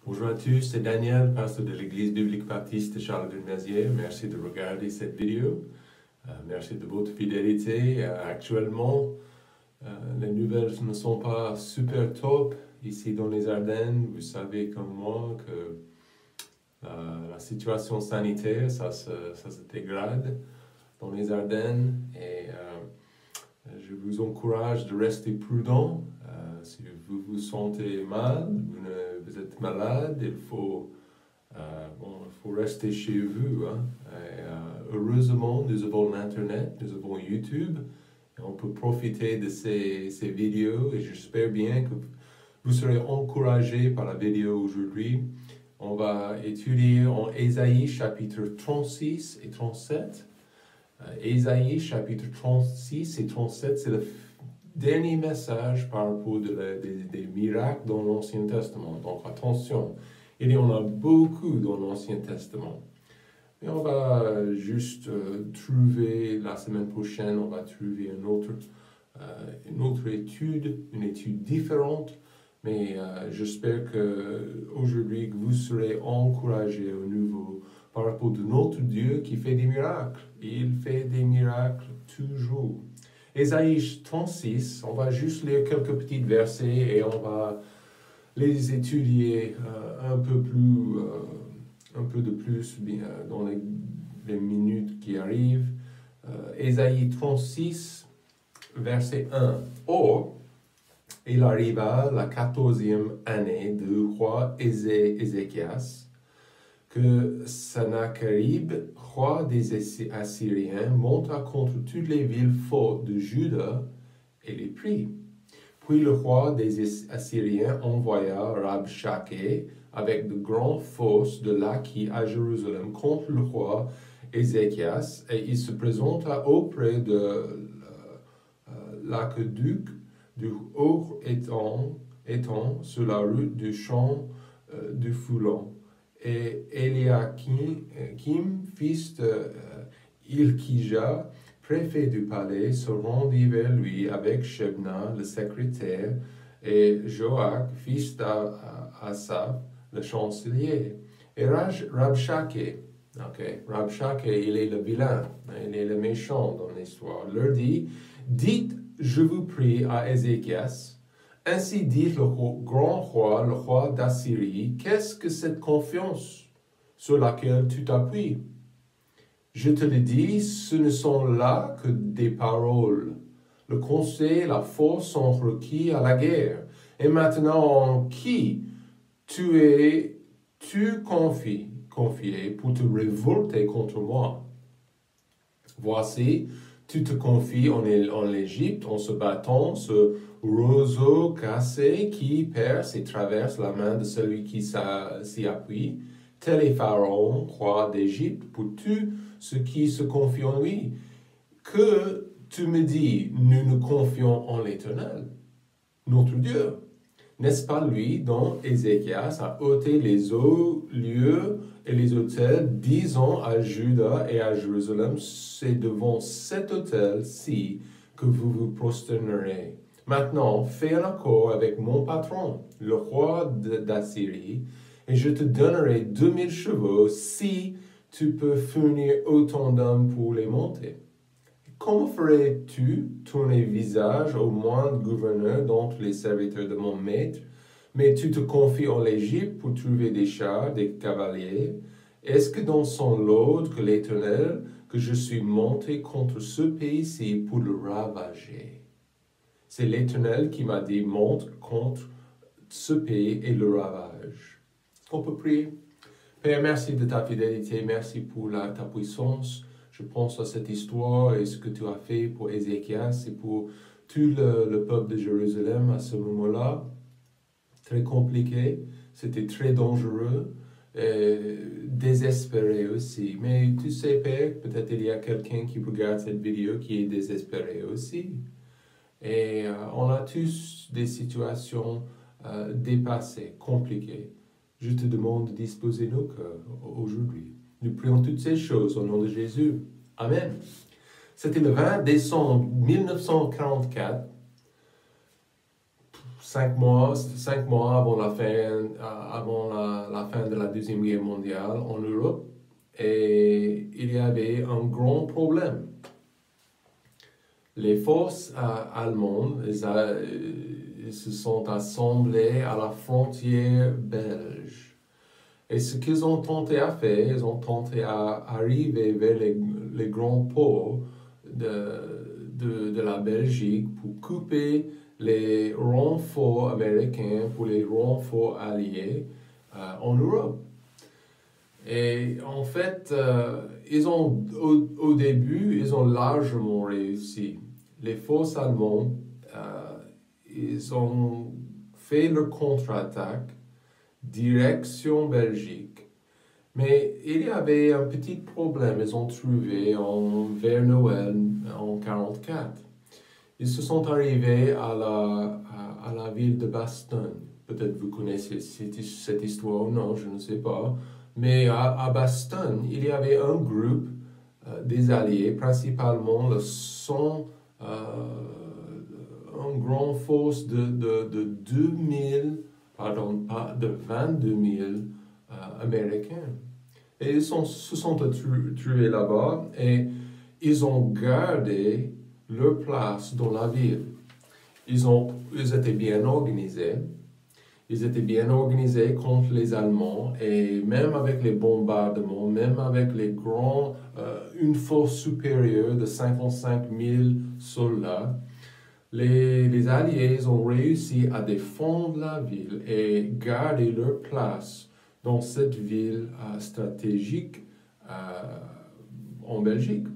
Bonjour à tous, c'est Daniel, pasteur de l'Église biblique baptiste de Charleville-Mézières. Merci de regarder cette vidéo. Merci de votre fidélité. Actuellement, les nouvelles ne sont pas super top ici dans les Ardennes. Vous savez comme moi que la situation sanitaire, ça se dégrade dans les Ardennes. Et je vous encourage de rester prudent. Si vous vous sentez mal, vous êtes malade, il faut rester chez vous. Hein. Heureusement, nous avons l'Internet, nous avons YouTube, et on peut profiter de ces vidéos, et j'espère bien que vous serez encouragés par la vidéo aujourd'hui. On va étudier en Ésaïe chapitre 36 et 37. Ésaïe chapitre 36 et 37, c'est le dernier message par rapport des miracles dans l'Ancien Testament. Donc attention, il y en a beaucoup dans l'Ancien Testament. Et on va juste trouver, la semaine prochaine, on va trouver une autre étude, une étude différente. Mais j'espère qu'aujourd'hui, vous serez encouragés au nouveau par rapport à notre Dieu qui fait des miracles. Il fait des miracles toujours. Ésaïe 36, on va juste lire quelques petits versets et on va les étudier un peu de plus dans les minutes qui arrivent. Ésaïe 36, verset 1. Or, il arriva la 14e année du roi Ézéchias, que Sennacherib, roi des Assyriens, monta contre toutes les villes fortes de Juda et les prit. Puis le roi des Assyriens envoya Rabshakeh avec de grandes forces de Laki à Jérusalem contre le roi Ézéchias, et il se présenta auprès de l'aqueduc du haut étang sur la route du champ du Foulon. Et Eliakim, fils de Ilkija, préfet du palais, se rendit vers lui avec Shebna, le secrétaire, et Joach, fils d'Asaph, le chancelier. Et Rabshakeh, il est le vilain, il est le méchant dans l'histoire, leur dit, dites, je vous prie à Ézéchias, ainsi dit le grand roi, le roi d'Assyrie, qu'est-ce que cette confiance sur laquelle tu t'appuies? Je te le dis, ce ne sont là que des paroles. Le conseil et la force sont requis à la guerre. Et maintenant, en qui tu confié pour te révolter contre moi? Voici, tu te confies en l'Égypte en se battant ce roseau cassé qui perce et traverse la main de celui qui s'y appuie. Tel est Pharaon, roi d'Égypte, pour tous ceux qui se confient en lui. Que tu me dis, nous nous confions en l'Éternel, notre Dieu. N'est-ce pas lui dont Ézéchias a ôté les lieux et les autels, disant à Juda et à Jérusalem, c'est devant cet autel-ci que vous vous prosternerez. Maintenant, fais un accord avec mon patron, le roi d'Assyrie, et je te donnerai 2000 chevaux si tu peux fournir autant d'hommes pour les monter. Comment ferais-tu tourner visage au moindre gouverneur d'entre les serviteurs de mon maître, mais tu te confies en l'Égypte pour trouver des chars, des cavaliers? Est-ce que dans son lot que l'Éternel, que je suis monté contre ce pays-ci pour le ravager? C'est l'Éternel qui m'a dit, monte contre ce pays et le ravage. On peut prier. Père, merci de ta fidélité, merci pour ta puissance. Je pense à cette histoire et ce que tu as fait pour Ézéchias et pour tout le peuple de Jérusalem à ce moment-là. Très compliqué, c'était très dangereux, désespéré aussi. Mais tu sais, Père, peut-être il y a quelqu'un qui regarde cette vidéo qui est désespéré aussi. Et on a tous des situations dépassées, compliquées. Je te demande de disposer nos cœurs aujourd'hui. Nous prions toutes ces choses au nom de Jésus. Amen. C'était le 20 décembre 1944. cinq mois avant la fin de la Deuxième Guerre mondiale en Europe, et il y avait un grand problème. Les forces allemandes ils se sont assemblées à la frontière belge. Et ce qu'ils ont tenté à faire, ils ont tenté à arriver vers les grands ports de la Belgique pour couper les renforts américains pour les renforts alliés en Europe. Et en fait, au début, ils ont largement réussi. Les forces allemandes, ils ont fait leur contre-attaque direction Belgique. Mais il y avait un petit problème, ils ont trouvé vers Noël en 1944. Ils se sont arrivés à la ville de Bastogne. Peut-être vous connaissez cette histoire ou non, je ne sais pas. Mais à Bastogne, il y avait un groupe des Alliés, principalement une grande force de 22 000 Américains. Et ils se sont trouvés là-bas et ils ont gardé leur place dans la ville. Ils étaient bien organisés. Ils étaient bien organisés contre les Allemands et même avec les bombardements, même avec une force supérieure de 55 000 soldats, les Alliés ont réussi à défendre la ville et garder leur place dans cette ville stratégique en Belgique.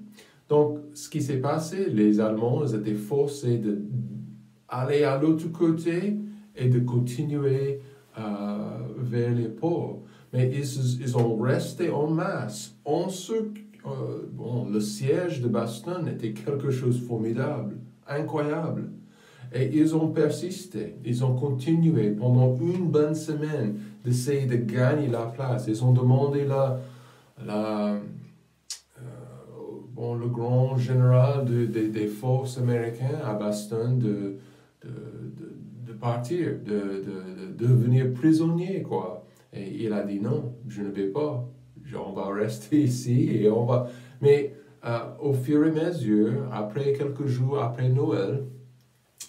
Donc, ce qui s'est passé, les Allemands étaient forcés d'aller à l'autre côté et de continuer vers les ports. Mais ils ont resté en masse. Le siège de Bastogne était quelque chose de formidable, incroyable. Et ils ont persisté, ils ont continué pendant une bonne semaine d'essayer de gagner la place. Ils ont demandé le grand général des forces américaines à Bastogne de partir, de devenir prisonnier, quoi. Et il a dit non, je ne vais pas. On va rester ici et on va... Mais au fur et à mesure, après quelques jours après Noël,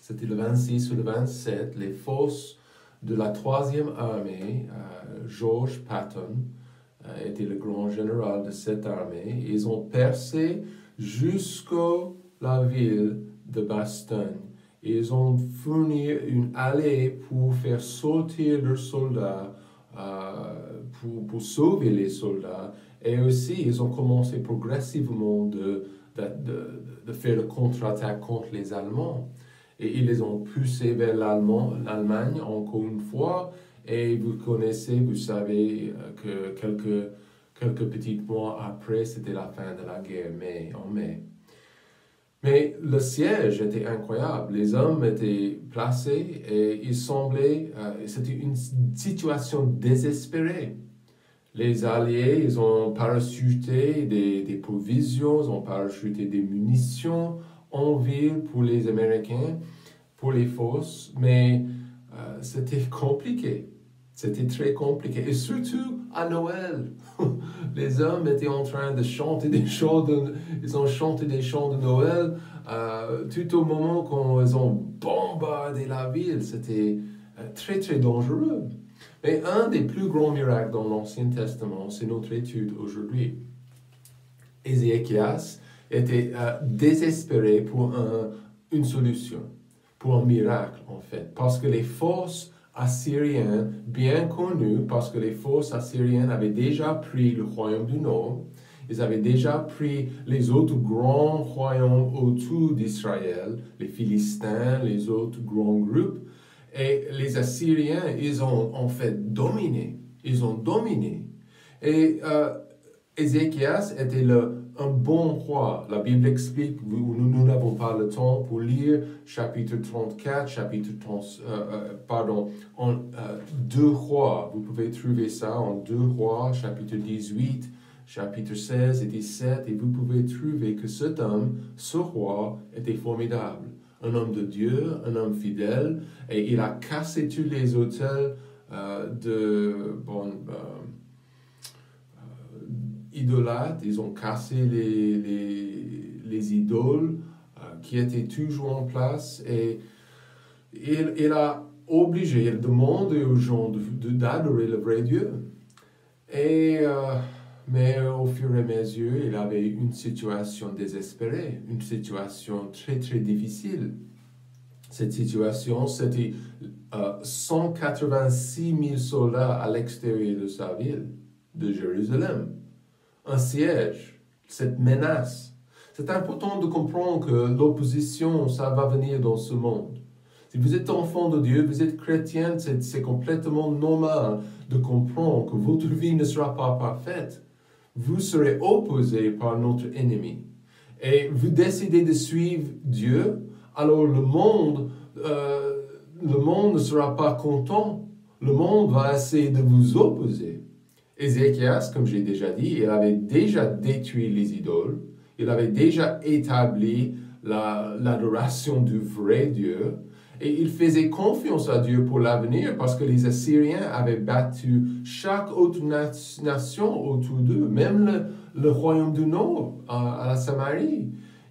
c'était le 26 ou le 27, les forces de la 3e armée, George Patton, était le grand général de cette armée. Ils ont percé jusqu'à la ville de Bastogne. Ils ont fourni une allée pour faire sortir leurs soldats, pour sauver les soldats. Et aussi, ils ont commencé progressivement de faire le contre-attaque contre les Allemands. Et ils les ont poussés vers l'Allemagne encore une fois. Et vous savez que quelques petits mois après, c'était la fin de la guerre en mai. Mais le siège était incroyable. Les hommes étaient placés et il semblait, c'était une situation désespérée. Les Alliés, ils ont parachuté des provisions, ils ont parachuté des munitions en ville pour les Américains, pour les forces, mais c'était compliqué. C'était très compliqué. Et surtout à Noël, les hommes étaient en train de chanter ils ont chanté des chants de Noël tout au moment quand ils ont bombardé la ville. C'était très, très dangereux. Mais un des plus grands miracles dans l'Ancien Testament, c'est notre étude aujourd'hui. Ézéchias était désespéré pour une solution, pour un miracle en fait, parce que les forces assyriennes, bien connues, parce que les forces assyriennes avaient déjà pris le royaume du Nord, ils avaient déjà pris les autres grands royaumes autour d'Israël, les Philistins, les autres grands groupes, et les Assyriens, ils ont en fait dominé. Ils ont dominé. Et Ézéchias était un bon roi. La Bible explique, nous n'avons pas le temps pour lire chapitre 34, en 2 rois. Vous pouvez trouver ça en 2 rois, chapitre 18, chapitre 16 et 17, et vous pouvez trouver que cet homme, ce roi, était formidable. un homme de Dieu, un homme fidèle, et il a cassé tous les autels idolâtres. Ils ont cassé les idoles qui étaient toujours en place, et il a obligé, il demandait aux gens d'adorer le vrai Dieu. Mais au fur et à mesure, il avait une situation désespérée, une situation très très difficile. Cette situation, c'était 186 000 soldats à l'extérieur de sa ville, de Jérusalem. Un siège, cette menace. C'est important de comprendre que l'opposition, ça va venir dans ce monde. Si vous êtes enfant de Dieu, vous êtes chrétien, c'est complètement normal de comprendre que votre vie ne sera pas parfaite. Vous serez opposé par notre ennemi. Et vous décidez de suivre Dieu, alors le monde ne sera pas content. Le monde va essayer de vous opposer. Ézéchias, comme j'ai déjà dit, il avait déjà détruit les idoles. Il avait déjà établi l'adoration du vrai Dieu. Et il faisait confiance à Dieu pour l'avenir parce que les Assyriens avaient battu chaque autre nation autour d'eux, même le royaume du Nord, à la Samarie.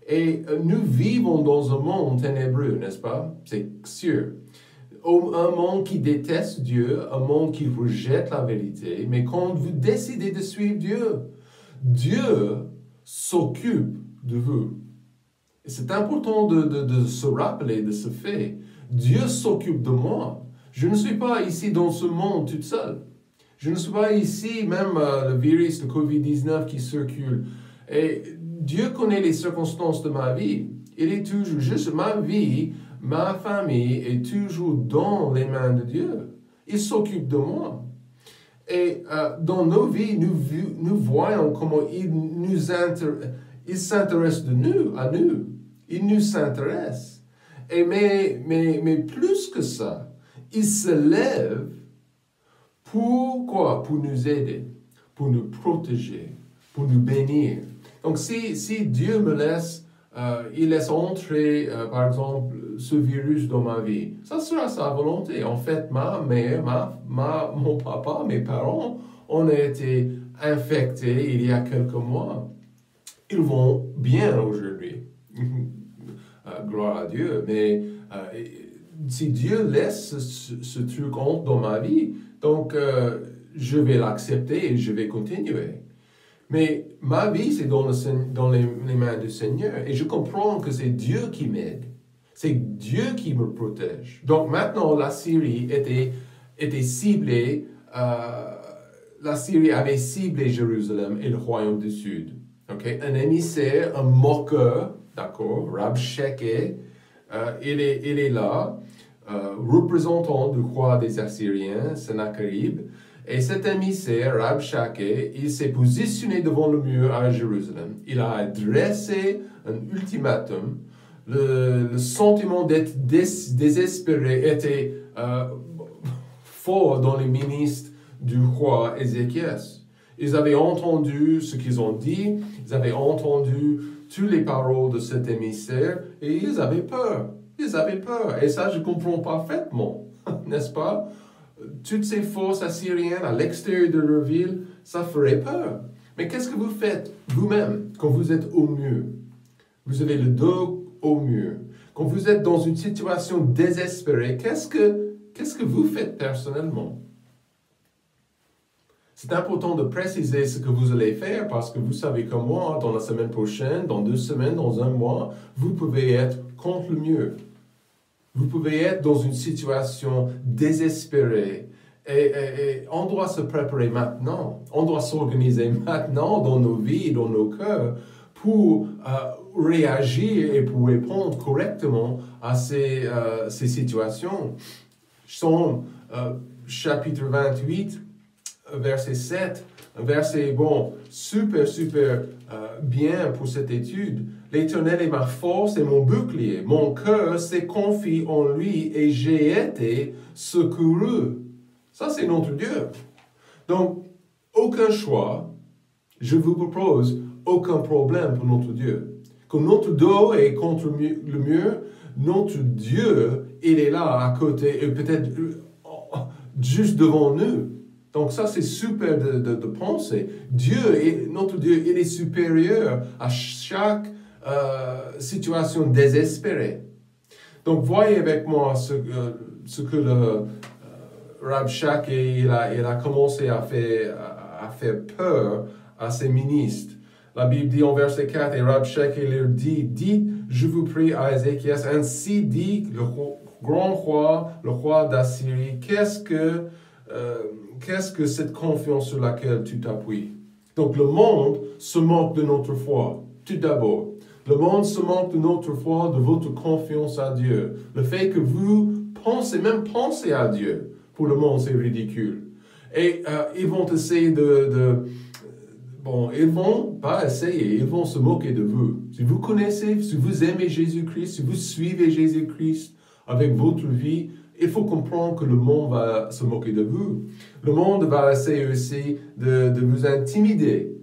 Et nous vivons dans un monde ténébreux, n'est-ce pas? C'est sûr. Un monde qui déteste Dieu, un monde qui rejette la vérité. Mais quand vous décidez de suivre Dieu, Dieu s'occupe de vous. Et c'est important de se rappeler de ce fait. Dieu s'occupe de moi. Je ne suis pas ici dans ce monde toute seule. Je ne suis pas ici, même le virus, le COVID-19 qui circule. Et Dieu connaît les circonstances de ma vie. Il est toujours juste ma vie, ma famille est toujours dans les mains de Dieu. Il s'occupe de moi. Et dans nos vies, nous voyons comment il s'intéresse à nous. Il nous intéresse. Mais plus que ça, il se lève pour quoi? Pour nous aider, pour nous protéger, pour nous bénir. Donc si Dieu me laisse, il laisse entrer, par exemple, ce virus dans ma vie, ça sera sa volonté. En fait, ma mère, mon papa, mes parents ont été infectés il y a quelques mois. Ils vont bien aujourd'hui. Gloire à Dieu. Mais si Dieu laisse ce truc dans ma vie, donc je vais l'accepter et je vais continuer. Mais ma vie, c'est dans les mains du Seigneur. Et je comprends que c'est Dieu qui m'aide. C'est Dieu qui me protège. Donc maintenant, la Syrie était ciblée. La Syrie avait ciblé Jérusalem et le royaume du Sud. Okay? Un émissaire, un moqueur, d'accord, Rabshakeh, il est là, représentant du roi des Assyriens, Sennacherib. Et cet émissaire, Rabshakeh, il s'est positionné devant le mur à Jérusalem. Il a adressé un ultimatum. Le sentiment d'être désespéré était fort dans les ministres du roi Ézéchias. Ils avaient entendu ce qu'ils ont dit, ils avaient entendu toutes les paroles de cet émissaire et ils avaient peur. Ils avaient peur. Et ça, je comprends parfaitement, n'est-ce pas? Toutes ces forces assyriennes à l'extérieur de leur ville, ça ferait peur. Mais qu'est-ce que vous faites vous-même quand vous êtes au mur? Vous avez le dos au mur. Quand vous êtes dans une situation désespérée, qu'est-ce que vous faites personnellement? C'est important de préciser ce que vous allez faire parce que vous savez comme moi, dans la semaine prochaine, dans 2 semaines, dans 1 mois, vous pouvez être contre le mur. Vous pouvez être dans une situation désespérée. Et on doit se préparer maintenant. On doit s'organiser maintenant dans nos vies, dans nos cœurs, pour réagir et pour répondre correctement à ces situations. Psaume chapitre 28, verset 7, un verset, super bien pour cette étude. L'Éternel est ma force et mon bouclier. Mon cœur s'est confié en lui et j'ai été secouru. Ça, c'est notre Dieu. Donc, aucun choix, je vous propose, aucun problème pour notre Dieu. Quand notre dos est contre le mur, notre Dieu, il est là à côté, et peut-être juste devant nous. Donc ça, c'est super de penser. Notre Dieu, il est supérieur à chaque situation désespérée. Donc voyez avec moi ce que le Rab Shach il a commencé à faire peur à ses ministres. La Bible dit en verset 4, et Rab Shach il leur dit, dites, je vous prie à Ézéchias, ainsi dit le grand roi, le roi d'Assyrie, qu'est-ce que cette confiance sur laquelle tu t'appuies? Donc le monde se moque de notre foi, tout d'abord. Le monde se moque de notre foi, de votre confiance à Dieu. Le fait que vous pensez à Dieu, pour le monde, c'est ridicule. Et ils vont essayer ils vont pas essayer, ils vont se moquer de vous. Si vous connaissez, si vous aimez Jésus-Christ, si vous suivez Jésus-Christ avec votre vie, il faut comprendre que le monde va se moquer de vous. Le monde va essayer aussi de vous intimider.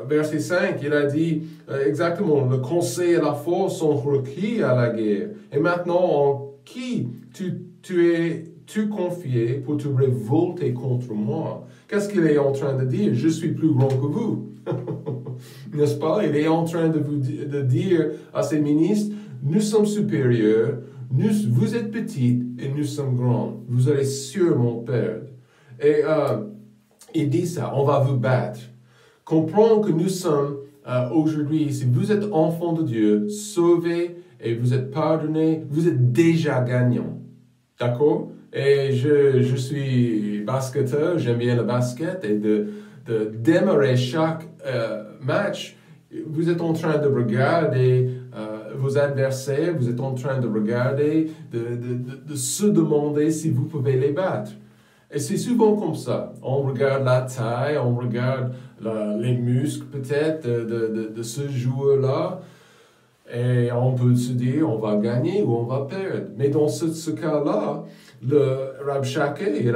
Verset 5, il a dit exactement, le conseil et la force sont requis à la guerre. Et maintenant, en qui tu es-tu confié pour te révolter contre moi? Qu'est-ce qu'il est en train de dire? Je suis plus grand que vous. N'est-ce pas? Il est en train de dire à ses ministres, nous sommes supérieurs, vous êtes petites et nous sommes grands. Vous allez sûrement perdre. Et il dit ça, on va vous battre. Comprends que nous sommes aujourd'hui, si vous êtes enfants de Dieu, sauvés et vous êtes pardonnés, vous êtes déjà gagnants. D'accord? Et je suis basketteur, j'aime bien le basket, et de démarrer chaque match, vous êtes en train de regarder vos adversaires, vous êtes en train de regarder, de se demander si vous pouvez les battre. Et c'est souvent comme ça. On regarde la taille, on regarde les muscles peut-être de ce joueur-là. Et on peut se dire, on va gagner ou on va perdre. Mais dans ce cas-là, le Rab Shach, il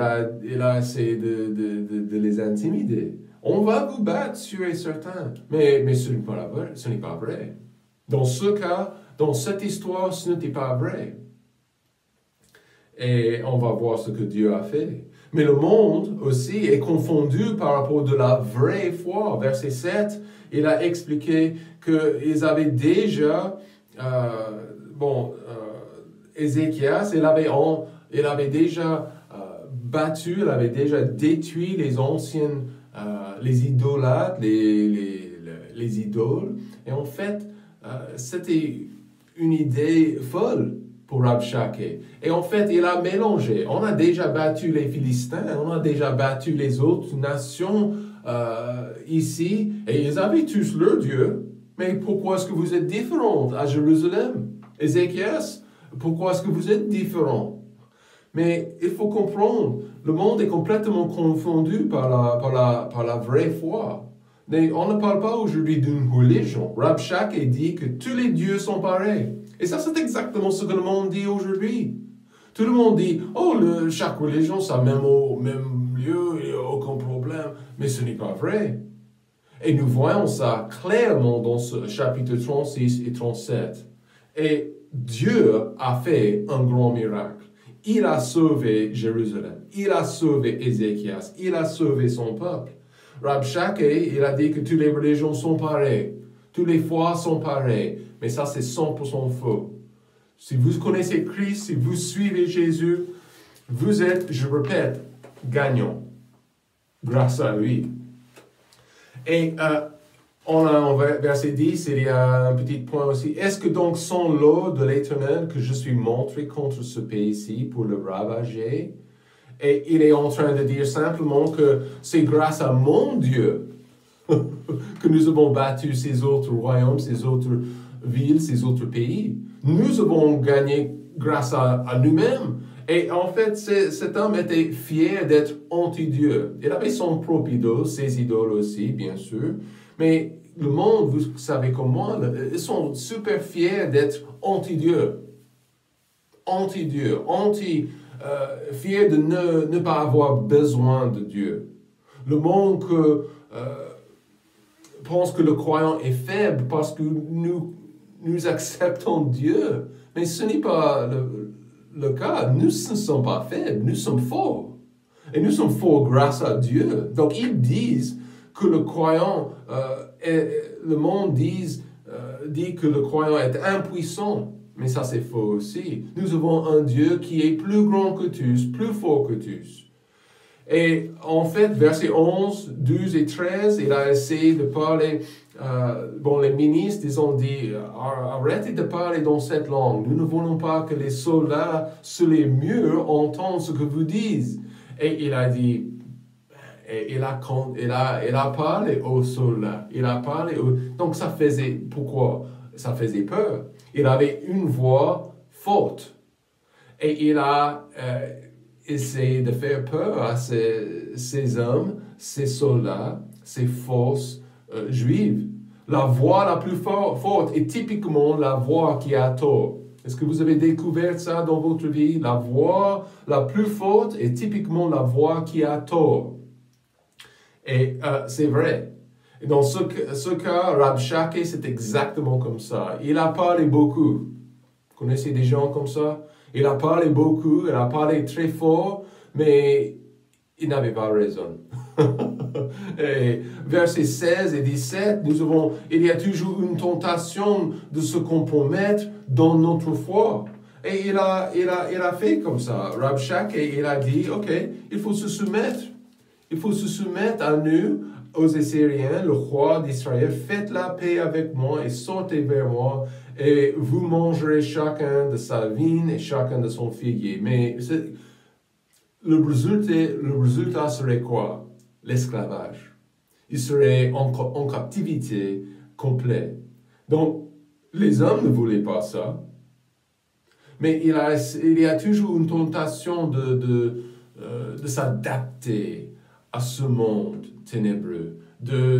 a essayé de les intimider. On va vous battre, sûr et certain. Mais ce n'est pas vrai. Dans ce cas, dans cette histoire, ce n'était pas vrai. Et on va voir ce que Dieu a fait. Mais le monde aussi est confondu par rapport de la vraie foi. Verset 7, il a expliqué qu'ils avaient déjà, Ézéchias, il avait déjà battu, il avait déjà détruit les anciennes, les idolâtres, les idoles. Et en fait, c'était une idée folle pour Rab Shach. Et en fait, il a mélangé. On a déjà battu les Philistins, on a déjà battu les autres nations ici, et ils avaient tous leur Dieu. Mais pourquoi est-ce que vous êtes différents à Jérusalem? Ézéchias, pourquoi est-ce que vous êtes différents? Mais il faut comprendre, le monde est complètement confondu par la vraie foi. Mais on ne parle pas aujourd'hui d'une religion. Rab Shach dit que tous les dieux sont pareils. Et ça, c'est exactement ce que le monde dit aujourd'hui. Tout le monde dit, chaque religion, ça même lieu, il n'y a aucun problème. Mais ce n'est pas vrai. Et nous voyons ça clairement dans ce chapitre 36 et 37. Et Dieu a fait un grand miracle. Il a sauvé Jérusalem. Il a sauvé Ézéchias. Il a sauvé son peuple. Rab Shach, il a dit que toutes les religions sont pareilles. Toutes les foi sont pareilles. Mais ça, c'est 100% faux. Si vous connaissez Christ, si vous suivez Jésus, vous êtes, je répète, gagnant. Grâce à lui. Et en verset 10, il y a un petit point aussi. Est-ce que donc sans l'eau de l'Éternel que je suis montré contre ce pays-ci pour le ravager? Et il est en train de dire simplement que c'est grâce à mon Dieu que nous avons battu ces autres royaumes, ces autres villes, ces autres pays. Nous avons gagné grâce à nous-mêmes. Et en fait, cet homme était fier d'être anti-Dieu. Il avait son propre idole, ses idoles aussi, bien sûr. Mais le monde, vous savez comme moi, ils sont super fiers d'être anti-Dieu. Anti-Dieu, fiers de ne pas avoir besoin de Dieu. Le monde pense que le croyant est faible parce que nous nous acceptons Dieu. Mais ce n'est pas le cas. Nous ne sommes pas faibles, nous sommes forts. Et nous sommes forts grâce à Dieu. Donc ils disent que le croyant, le monde dit que le croyant est impuissant. Mais ça c'est faux aussi. Nous avons un Dieu qui est plus grand que tous, plus fort que tous. Et en fait, versets 11, 12 et 13, il a essayé de parler, les ministres, ils ont dit, arrêtez de parler dans cette langue. Nous ne voulons pas que les soldats sur les murs entendent ce que vous dites. Et il a dit, il a parlé aux soldats. Donc ça faisait, pourquoi? Ça faisait peur. Il avait une voix forte. Et il a essayé de faire peur à ces hommes, ces soldats, ces forces juives. La voix la plus forte est typiquement la voix qui a tort. Est-ce que vous avez découvert ça dans votre vie? La voix la plus forte est typiquement la voix qui a tort. Et c'est vrai. Et dans ce cas, Rabshakeh, c'est exactement comme ça. Il a parlé beaucoup. Vous connaissez des gens comme ça? Il a parlé beaucoup, il a parlé très fort, mais il n'avait pas raison. Et versets 16 et 17, il y a toujours une tentation de se compromettre dans notre foi. Et il a fait comme ça. Rabshakeh, il a dit, ok, il faut se soumettre. Il faut se soumettre à nous, aux Assyriens, le roi d'Israël. Faites la paix avec moi et sortez vers moi. Et vous mangerez chacun de sa vigne et chacun de son figuier. Mais le résultat serait quoi? L'esclavage. Il serait en captivité complète. Donc, les hommes ne voulaient pas ça. Mais il y a toujours une tentation de s'adapter à ce monde ténébreux. De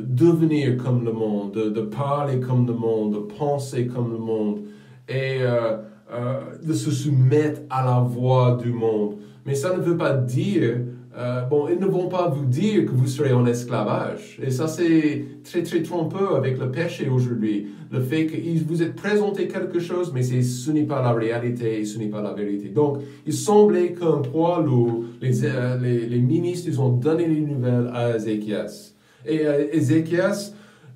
devenir comme le monde, de parler comme le monde, de penser comme le monde, et de se soumettre à la voix du monde. Mais ça ne veut pas dire, ils ne vont pas vous dire que vous serez en esclavage. Et ça, c'est très, très trompeur avec le péché aujourd'hui. Le fait que vous êtes présenté quelque chose, mais ce n'est pas la réalité, ce n'est pas la vérité. Donc, il semblait qu'un poids lourd, les ministres, ils ont donné les nouvelles à Ézéchias. Et Ézéchias,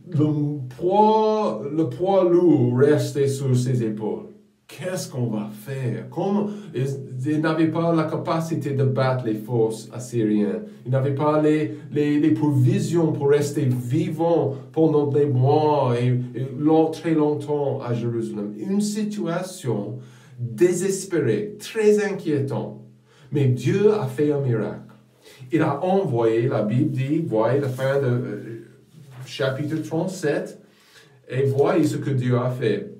le poids lourd restait sur ses épaules. Qu'est-ce qu'on va faire? Ils n'avaient pas la capacité de battre les forces assyriennes. Ils n'avaient pas les provisions pour rester vivants pendant des mois et très longtemps à Jérusalem. Une situation désespérée, très inquiétante. Mais Dieu a fait un miracle. Il a envoyé, la Bible dit, voyez la fin de chapitre 37, et voyez ce que Dieu a fait.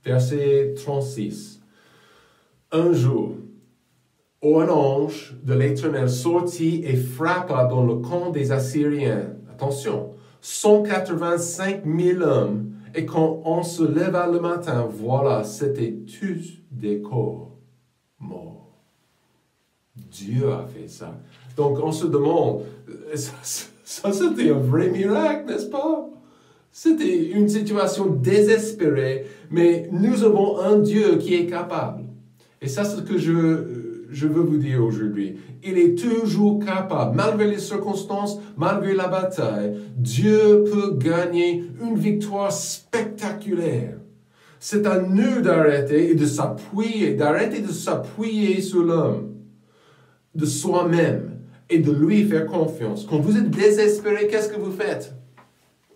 Verset 36. Un jour, un ange de l'Éternel sortit et frappa dans le camp des Assyriens. Attention, 185 000 hommes. Et quand on se leva le matin, voilà, c'était tous des corps morts. Dieu a fait ça. Donc on se demande, ça c'était un vrai miracle, n'est-ce pas? C'était une situation désespérée, mais nous avons un Dieu qui est capable. Et ça, c'est ce que je veux vous dire aujourd'hui. Il est toujours capable, malgré les circonstances, malgré la bataille, Dieu peut gagner une victoire spectaculaire. C'est à nous d'arrêter de s'appuyer sur l'homme, de soi-même, et de lui faire confiance. Quand vous êtes désespéré, qu'est-ce que vous faites?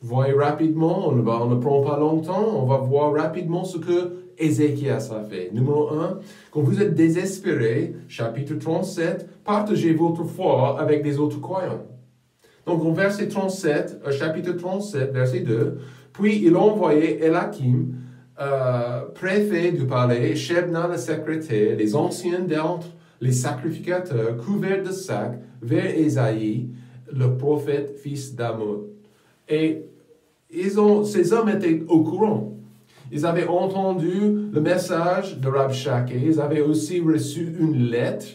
Voyez rapidement, on ne prend pas longtemps, on va voir rapidement ce que Ézéchias a fait. Numéro 1, quand vous êtes désespéré, chapitre 37, partagez votre foi avec les autres croyants. Donc, en chapitre 37, verset 2, puis il envoyait Elakim, préfet du palais, Shebna le secrétaire, les anciens d'entre les sacrificateurs, couverts de sacs, vers Ésaïe, le prophète, fils d'Amoz. Et ces hommes étaient au courant. Ils avaient entendu le message de Rabshakeh. Ils avaient aussi reçu une lettre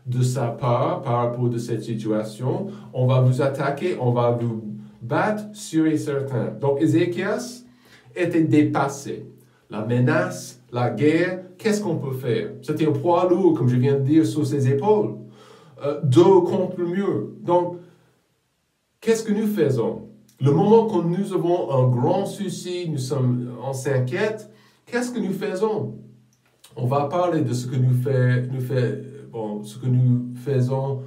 de sa part par rapport à cette situation. On va vous attaquer, on va vous battre, sûr et certain. Donc Ézéchias était dépassé. La menace, la guerre, qu'est-ce qu'on peut faire? C'était un poids lourd, comme je viens de dire, sur ses épaules. Dos contre le mur. Donc, qu'est-ce que nous faisons? Le moment où nous avons un grand souci, on s'inquiète, qu'est-ce que nous faisons? On va parler de ce que ce que nous faisons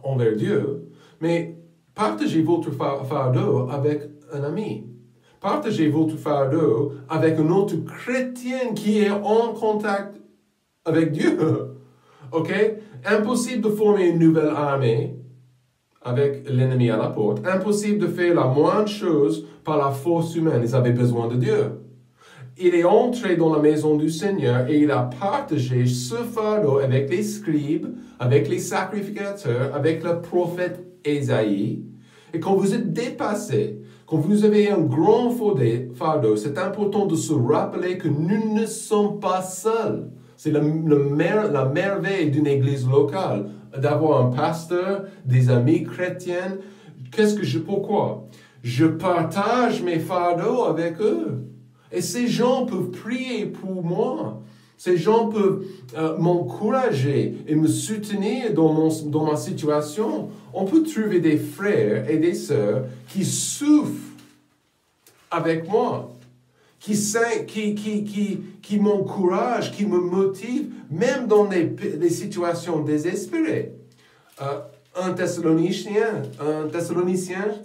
envers Dieu, mais partagez votre fardeau avec un ami. Partagez votre fardeau avec un autre chrétien qui est en contact avec Dieu. OK? Impossible de former une nouvelle armée avec l'ennemi à la porte. Impossible de faire la moindre chose par la force humaine. Ils avaient besoin de Dieu. Il est entré dans la maison du Seigneur et il a partagé ce fardeau avec les scribes, avec les sacrificateurs, avec le prophète Ésaïe. Et quand vous êtes dépassé, quand vous avez un grand fardeau, c'est important de se rappeler que nous ne sommes pas seuls. C'est la merveille d'une église locale, d'avoir un pasteur, des amis chrétiens. Pourquoi? Je partage mes fardeaux avec eux. Et ces gens peuvent prier pour moi. Ces gens peuvent m'encourager et me soutenir dans ma situation. On peut trouver des frères et des sœurs qui souffrent avec moi, qui m'encouragent, qui me motivent, même dans des situations désespérées. 1 Thessaloniciens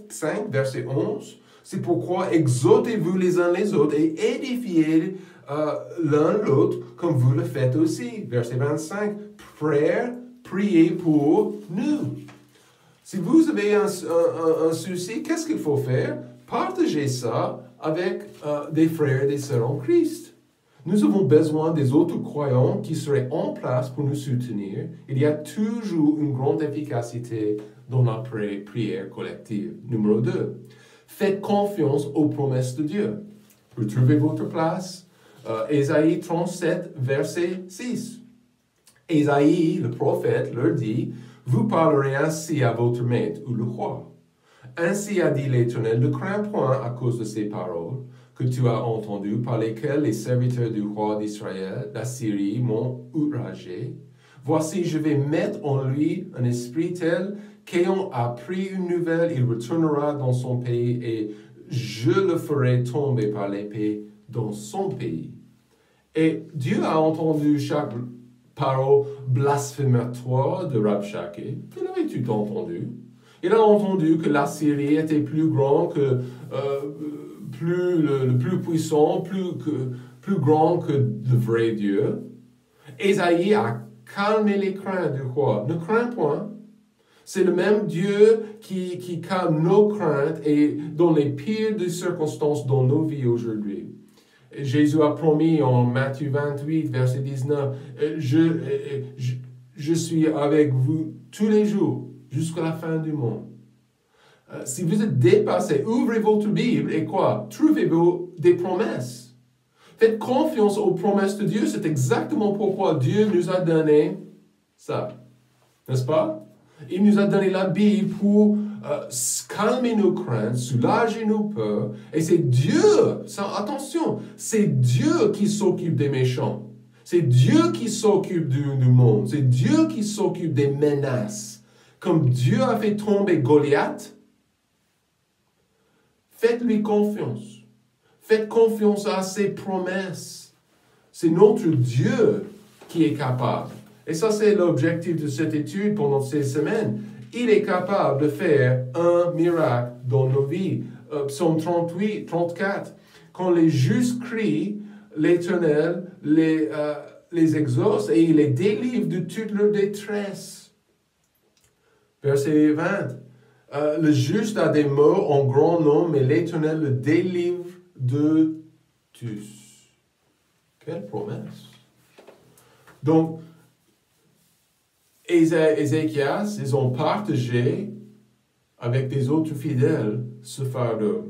5, verset 11, c'est pourquoi exhortez-vous les uns les autres et édifiez l'un l'autre comme vous le faites aussi. Verset 25, priez pour nous. Si vous avez un souci, qu'est-ce qu'il faut faire? Partagez ça avec des frères et des sœurs en Christ. Nous avons besoin des autres croyants qui seraient en place pour nous soutenir. Il y a toujours une grande efficacité dans la prière collective. Numéro 2. Faites confiance aux promesses de Dieu. Retrouvez votre place. Ésaïe 37, verset 6. Ésaïe, le prophète, leur dit, « Vous parlerez ainsi à votre maître ou le roi. Ainsi a dit l'Éternel, ne crains point à cause de ces paroles que tu as entendues, par lesquelles les serviteurs du roi d'Israël, d'Assyrie, m'ont outragé. Voici, je vais mettre en lui un esprit tel qu'ayant appris une nouvelle, il retournera dans son pays et je le ferai tomber par l'épée dans son pays. » Et Dieu a entendu chaque parole blasphématoire de Rabshakeh. Il avait tout entendu. Il a entendu que l'Assyrie était plus grand que, le plus puissant, plus grand que le vrai Dieu. Ésaïe a calmé les craintes du roi. Ne crains point. C'est le même Dieu qui calme nos craintes et dans les pires des circonstances dans nos vies aujourd'hui. Jésus a promis en Matthieu 28, verset 19, je suis avec vous tous les jours jusqu'à la fin du monde. Si vous êtes dépassé, ouvrez votre Bible et quoi? Trouvez-vous des promesses. Faites confiance aux promesses de Dieu. C'est exactement pourquoi Dieu nous a donné ça. N'est-ce pas? Il nous a donné la Bible pour calmer nos craintes, soulager nos peurs. Et c'est Dieu, attention, c'est Dieu qui s'occupe des méchants. C'est Dieu qui s'occupe du monde. C'est Dieu qui s'occupe des menaces. Comme Dieu a fait tomber Goliath, faites-lui confiance. Faites confiance à ses promesses. C'est notre Dieu qui est capable. Et ça, c'est l'objectif de cette étude pendant ces semaines. Il est capable de faire un miracle dans nos vies. Psaume 34. Quand les justes crient, l'Éternel les exauce et il les délivre de toute leur détresse. Verset 20. Le juste a des maux en grand nombre, mais l'Éternel le délivre de tous. Quelle promesse! Donc, Ézéchias, ils ont partagé avec des autres fidèles ce fardeau.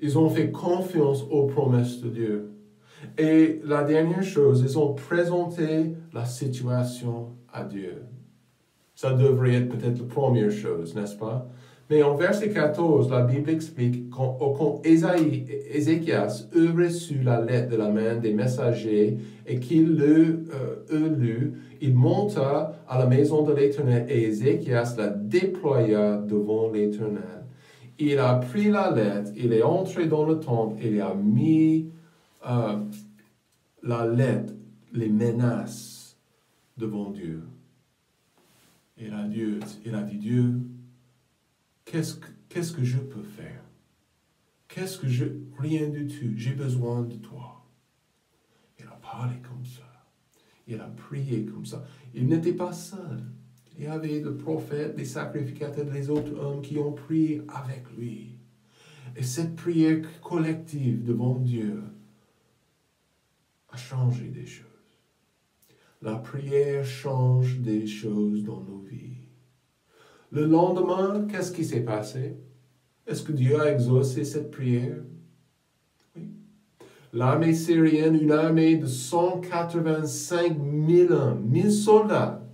Ils ont fait confiance aux promesses de Dieu. Et la dernière chose, ils ont présenté la situation à Dieu. Ça devrait être peut-être la première chose, n'est-ce pas? Mais en verset 14, la Bible explique quand Ézéchias eut reçu la lettre de la main des messagers et qu'il l'eut lu, il monta à la maison de l'Éternel et Ézéchias la déploya devant l'Éternel. Il a pris la lettre, il est entré dans le temple, il a mis la lettre, les menaces devant Dieu. Il a dit, Dieu, qu'est-ce que je peux faire? Rien du tout, j'ai besoin de toi. Il a parlé comme ça. Il a prié comme ça. Il n'était pas seul. Il y avait des prophètes, des sacrificateurs, des autres hommes qui ont prié avec lui. Et cette prière collective devant Dieu a changé des choses. La prière change des choses dans nos vies. Le lendemain, qu'est-ce qui s'est passé? Est-ce que Dieu a exaucé cette prière? Oui. L'armée syrienne, une armée de 185 000 hommes, 1000 soldats,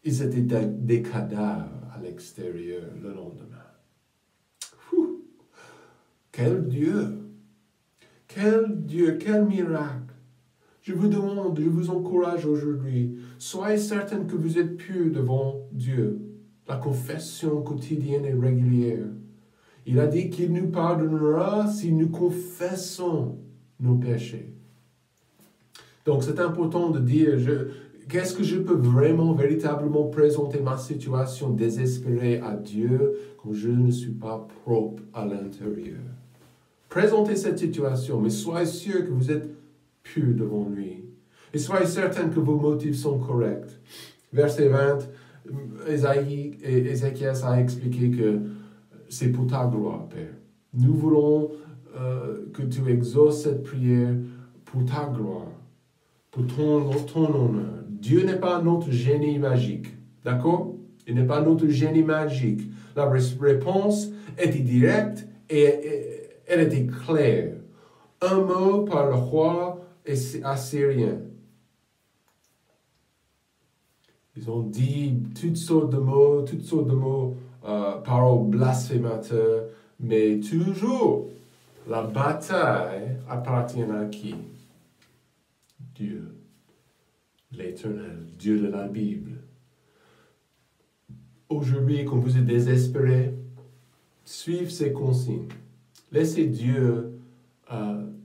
ils étaient des cadavres à l'extérieur le lendemain. Quel Dieu! Quel Dieu! Quel miracle! Je vous demande, je vous encourage aujourd'hui, soyez certains que vous êtes purs devant Dieu. La confession quotidienne et régulière. Il a dit qu'il nous pardonnera si nous confessons nos péchés. Donc c'est important de dire, qu'est-ce que je peux vraiment, véritablement présenter ma situation désespérée à Dieu quand je ne suis pas propre à l'intérieur. Présentez cette situation, mais soyez sûr que vous êtes pur devant lui. Et soyez certain que vos motifs sont corrects. Verset 20, Ézéchias a expliqué que c'est pour ta gloire, Père. Nous voulons que tu exauces cette prière pour ta gloire, pour ton honneur. Dieu n'est pas notre génie magique, d'accord? Il n'est pas notre génie magique. La réponse était directe et elle était claire. Un mot par le roi assyrien. Ils ont dit toutes sortes de mots, paroles blasphémateurs, mais toujours, la bataille appartient à qui? Dieu, l'Éternel, Dieu de la Bible. Aujourd'hui, quand vous êtes désespéré, suivez ces consignes. Laissez Dieu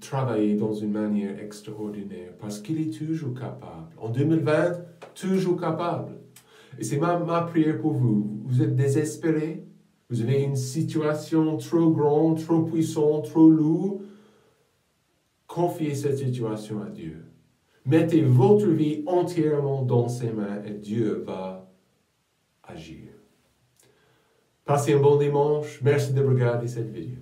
travailler dans une manière extraordinaire parce qu'il est toujours capable. En 2020, toujours capable. Et c'est ma prière pour vous. Vous êtes désespéré, vous avez une situation trop grande, trop puissante, trop lourde. Confiez cette situation à Dieu. Mettez votre vie entièrement dans ses mains et Dieu va agir. Passez un bon dimanche. Merci de regarder cette vidéo.